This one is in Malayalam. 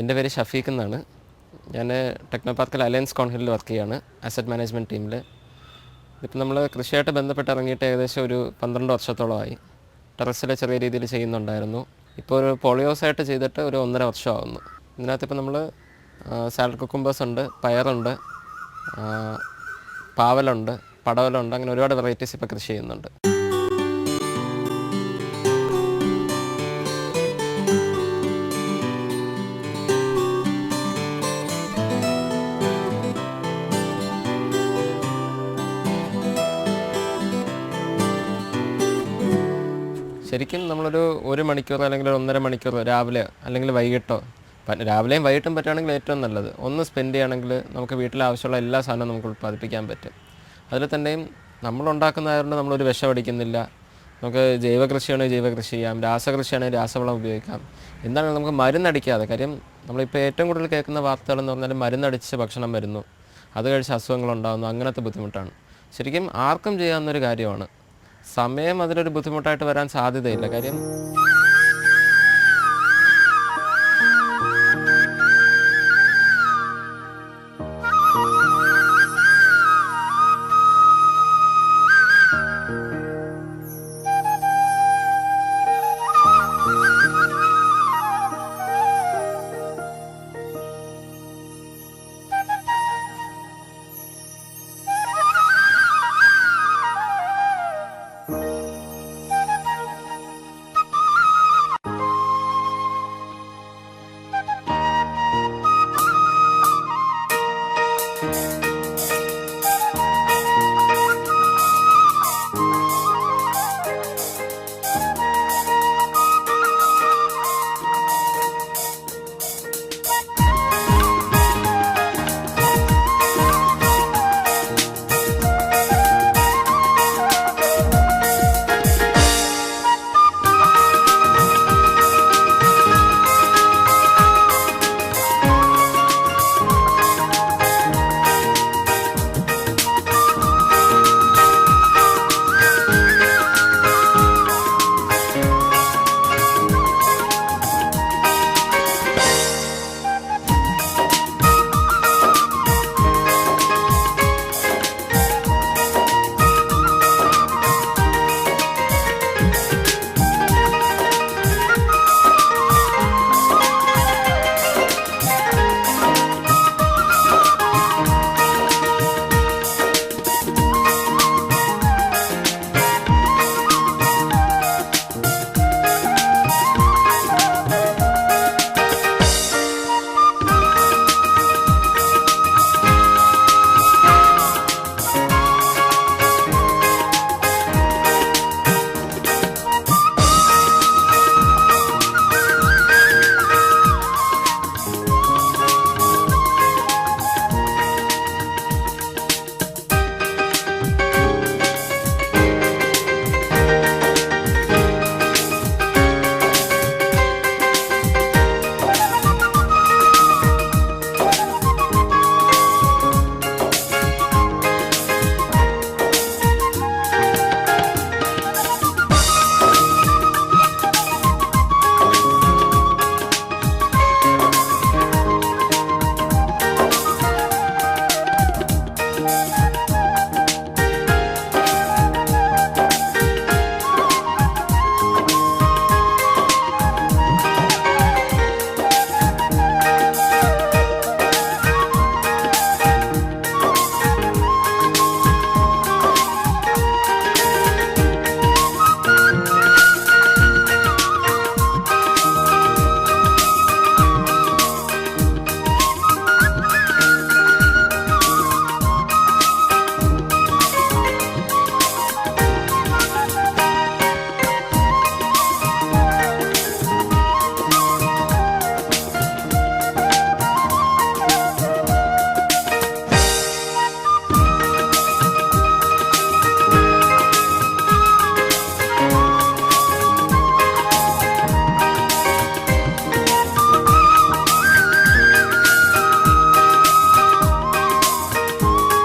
എൻ്റെ പേര് ഷഫീഖ് എന്നാണ്. ഞാൻ ടെക്നോ പാർക്കിൽ അലയൻസ് കോൺഹിലിൽ വർക്ക് ചെയ്യുകയാണ്, അസറ്റ് മാനേജ്മെൻറ്റ് ടീമിൽ. ഇപ്പം നമ്മൾ കൃഷിയായിട്ട് ബന്ധപ്പെട്ട് ഇറങ്ങിയിട്ട് ഏകദേശം ഒരു 12 വർഷത്തോളമായി. ടെറസിൽ ചെറിയ രീതിയിൽ ചെയ്യുന്നുണ്ടായിരുന്നു. ഇപ്പോൾ ഒരു പോളിയോസായിട്ട് ചെയ്തിട്ട് ഒരു 1.5 വർഷമാകുന്നു. ഇതിനകത്തിപ്പോൾ നമ്മൾ സാലഡ് കുക്കുംബേഴ്സ് ഉണ്ട്, പയറുണ്ട്, പാവലുണ്ട്, പടവലുണ്ട്, അങ്ങനെ ഒരുപാട് വെറൈറ്റീസ് ഇപ്പോൾ കൃഷി ചെയ്യുന്നുണ്ട്. ശരിക്കും നമ്മളൊരു 1 മണിക്കൂർ അല്ലെങ്കിൽ 1.5 മണിക്കൂർ രാവിലെ അല്ലെങ്കിൽ വൈകിട്ടോ, രാവിലെയും വൈകിട്ടും പറ്റുകയാണെങ്കിൽ ഏറ്റവും നല്ലത്, ഒന്ന് സ്പെൻഡ് ചെയ്യുകയാണെങ്കിൽ നമുക്ക് വീട്ടിൽ ആവശ്യമുള്ള എല്ലാ സാധനവും നമുക്ക് ഉൽപ്പാദിപ്പിക്കാൻ പറ്റും. അതിൽ തന്നെയും നമ്മളുണ്ടാക്കുന്നതായതുകൊണ്ട് നമ്മളൊരു വിഷം അടിക്കുന്നില്ല. നമുക്ക് ജൈവ കൃഷിയാണെങ്കിൽ ജൈവ കൃഷി ചെയ്യാം, രാസകൃഷിയാണെങ്കിൽ രാസവളം ഉപയോഗിക്കാം. എന്താണ് നമുക്ക് മരുന്നടിക്കാതെ. കാര്യം നമ്മളിപ്പോൾ ഏറ്റവും കൂടുതൽ കേൾക്കുന്ന വാർത്തകളെന്ന് പറഞ്ഞാൽ മരുന്നടിച്ച് ഭക്ഷണം വരുന്നു, അത് കഴിച്ച് അസുഖങ്ങളുണ്ടാകുന്നു, അങ്ങനത്തെ ബുദ്ധിമുട്ടാണ്. ശരിക്കും ആർക്കും ചെയ്യാവുന്നൊരു കാര്യമാണ്. സമയം അതിലൊരു ബുദ്ധിമുട്ടായിട്ട് വരാൻ സാധ്യതയില്ല. കാര്യം